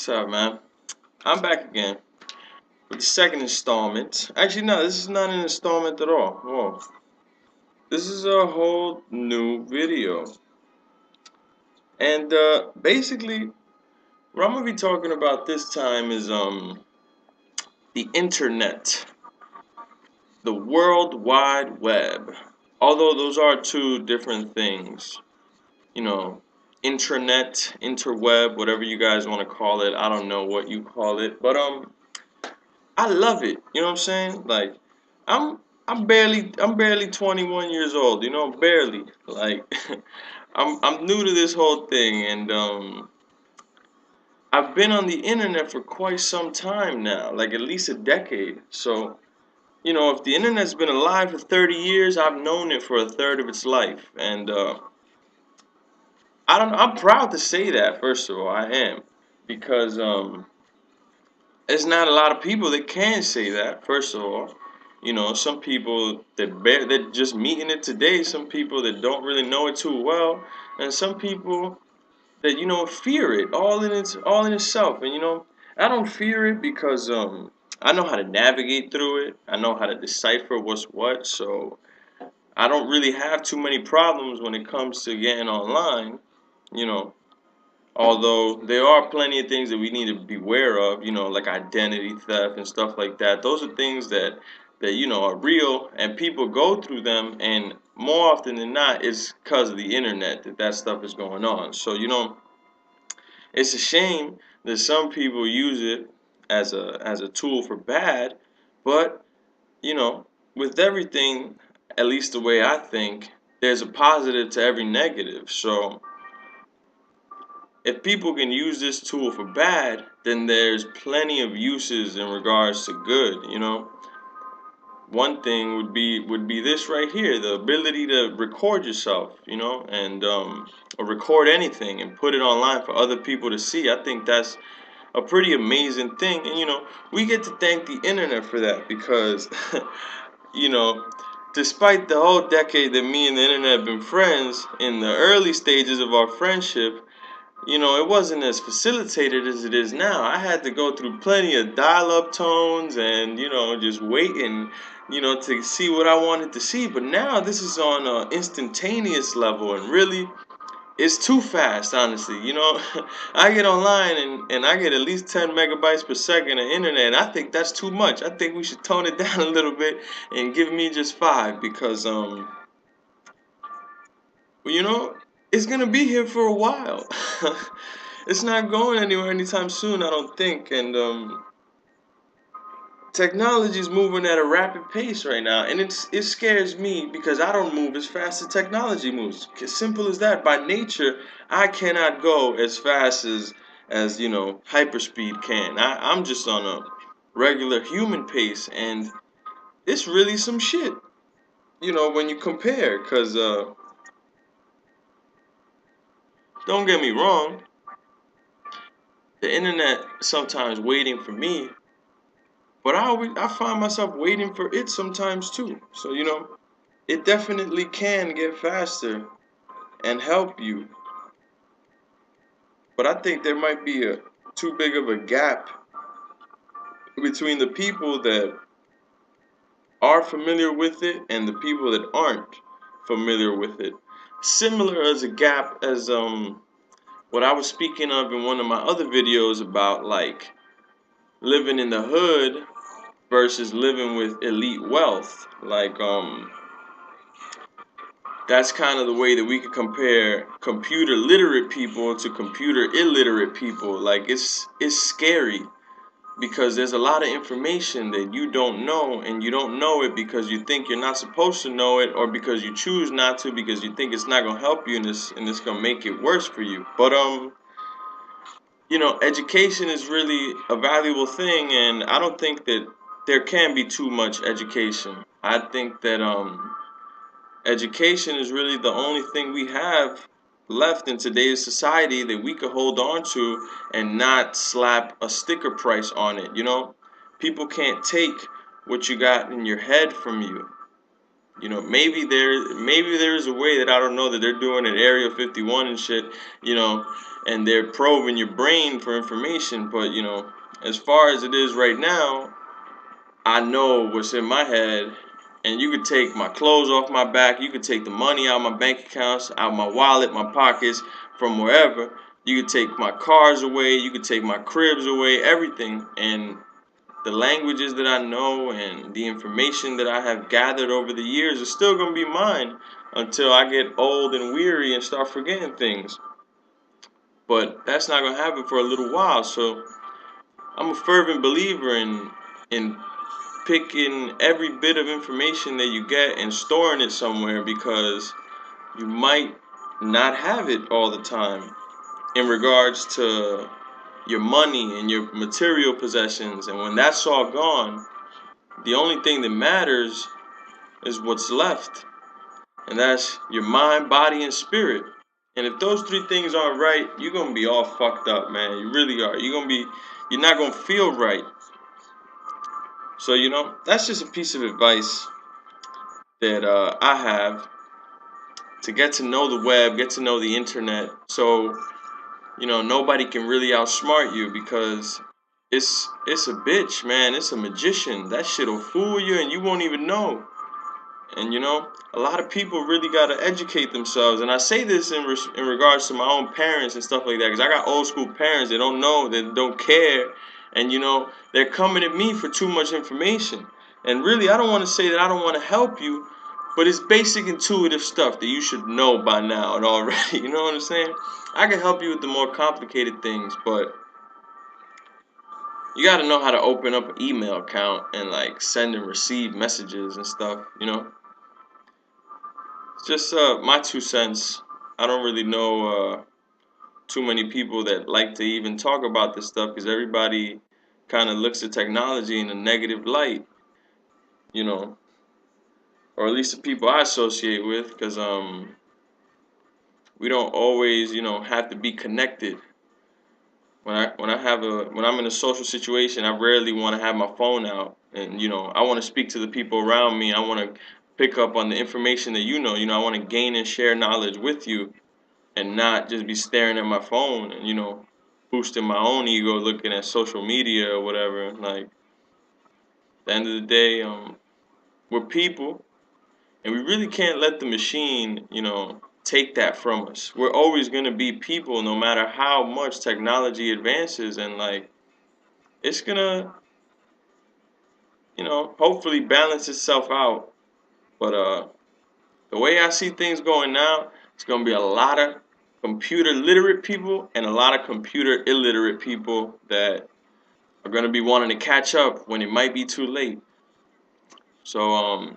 What's up, man? I'm back again with the second installment. Actually, no, this is not an installment at all. Whoa. This is a whole new video. And basically, what I'm gonna be talking about this time is the internet, the World Wide Web. Although those are two different things, you know, intranet, interweb, whatever you guys want to call it. I don't know what you call it, but I love it. You know what I'm saying? Like, I'm I'm barely 21 years old. You know, barely. Like, I'm new to this whole thing, and I've been on the internet for quite some time now, like at least a decade. So, if the internet's been alive for 30 years, I've known it for a third of its life, and I don't. I'm proud to say that. First of all, I am because there's not a lot of people that can say that. First of all, some people that just meeting it today. Some people that don't really know it too well, and some people that fear it all in itself. And I don't fear it because I know how to navigate through it. I know how to decipher what's what. So I don't really have too many problems when it comes to getting online. You know, Although there are plenty of things that we need to be aware of, like identity theft and stuff like that. Those are things that are real, and people go through them, and more often than not, it's because of the internet that stuff is going on. So it's a shame that some people use it as a tool for bad, but you know, with everything, at least the way I think, there's a positive to every negative. So if people can use this tool for bad, then there's plenty of uses in regards to good. One thing would be this right here, the ability to record yourself, and or record anything and put it online for other people to see. I think that's a pretty amazing thing, and we get to thank the internet for that because you know despite the whole decade that me and the internet have been friends, in the early stages of our friendship, it wasn't as facilitated as it is now. I had to go through plenty of dial-up tones and, just waiting, to see what I wanted to see. But now this is on an instantaneous level, and really, it's too fast, honestly. I get online and I get at least 10 megabytes per second of internet, and I think that's too much. I think we should tone it down a little bit and give me just 5 because, well, it's gonna be here for a while. It's not going anywhere anytime soon, I don't think. And technology is moving at a rapid pace right now, and it scares me because I don't move as fast as technology moves. As simple as that. By nature, I cannot go as fast as hyperspeed can. I'm just on a regular human pace, and it's really some shit. When you compare, because don't get me wrong, the internet sometimes waiting for me, but I find myself waiting for it sometimes too. So it definitely can get faster and help you, but I think there might be a too big of a gap between the people that are familiar with it and the people that aren't familiar with it. Similar as a gap as what I was speaking of in one of my other videos about, like, living in the hood versus living with elite wealth. Like, that's kind of the way that we could compare computer literate people to computer illiterate people. Like, it's scary because there's a lot of information that you don't know, and you don't know it because you think you're not supposed to know it, or because you choose not to because you think it's not going to help you, and it's going to make it worse for you. But education is really a valuable thing, and I don't think that there can be too much education. I think that education is really the only thing we have left in today's society that we could hold on to and not slap a sticker price on it. People can't take what you got in your head from you. Maybe there's a way that I don't know that they're doing at Area 51 and shit, you know, and they're probing your brain for information. But as far as it is right now, I know what's in my head, and you could take my clothes off my back, you could take the money out of my bank accounts, out of my wallet, my pockets, from wherever. You could take my cars away, you could take my cribs away, everything, and the languages that I know and the information that I have gathered over the years is still gonna be mine until I get old and weary and start forgetting things. But that's not gonna happen for a little while. So I'm a fervent believer in picking every bit of information that you get and storing it somewhere, because you might not have it all the time in regards to your money and your material possessions. And when that's all gone, the only thing that matters is what's left, and that's your mind, body, and spirit. And if those three things aren't right, you're gonna be all fucked up, man. You really are. You're not gonna feel right. So that's just a piece of advice that I have to get to know the web, get to know the internet, so nobody can really outsmart you, because it's a bitch, man. It's a magician. That shit'll fool you, and you won't even know. And a lot of people really gotta educate themselves. And I say this in regards to my own parents and stuff like that, because I got old school parents that don't know, that don't care, and they're coming at me for too much information. And really, I don't want to say that I don't want to help you, but it's basic intuitive stuff that you should know by now and already. You know what I'm saying? I can help you with the more complicated things, but you got to know how to open up an email account and like send and receive messages and stuff. It's just my 2 cents. I don't really know too many people that like to even talk about this stuff, because everybody kind of looks at technology in a negative light, you know, or at least the people I associate with, because we don't always, have to be connected. When I'm in a social situation, I rarely want to have my phone out, and I want to speak to the people around me. I want to pick up on the information that I want to gain and share knowledge with you, and not just be staring at my phone and boosting my own ego looking at social media or whatever. Like, at the end of the day, we're people, and we really can't let the machine take that from us. We're always going to be people, no matter how much technology advances, and like, it's gonna hopefully balance itself out. But the way I see things going now, it's gonna be a lot of computer literate people and a lot of computer illiterate people that are gonna be wanting to catch up when it might be too late. So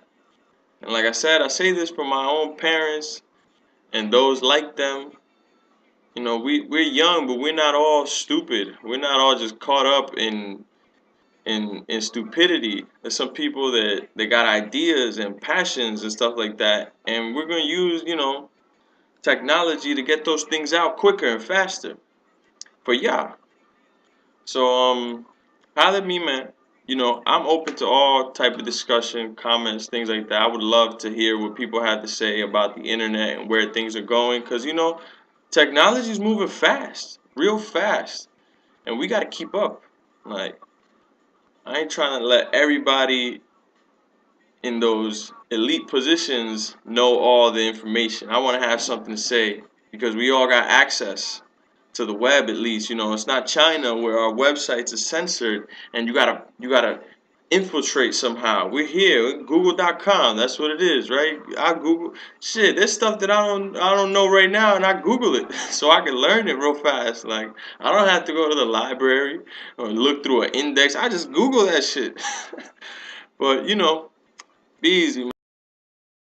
and like I said, I say this for my own parents and those like them. We're young, but we're not all stupid. We're not all just caught up in stupidity. There's some people that they got ideas and passions and stuff like that, and we're gonna use technology to get those things out quicker and faster. But yeah, so holler at me, man. I'm open to all type of discussion, comments, things like that. I would love to hear what people have to say about the internet and where things are going, because technology is moving fast, real fast, and we got to keep up. Like, I ain't trying to let everybody in those elite positions know all the information. I want to have something to say, because we all got access to the web. At least it's not China where our websites are censored and you gotta infiltrate somehow. We're here, Google.com. That's what it is, right? I Google shit. There's stuff that I don't know right now, and I Google it so I can learn it real fast. Like, I don't have to go to the library or look through an index. I just Google that shit. But be easy, man.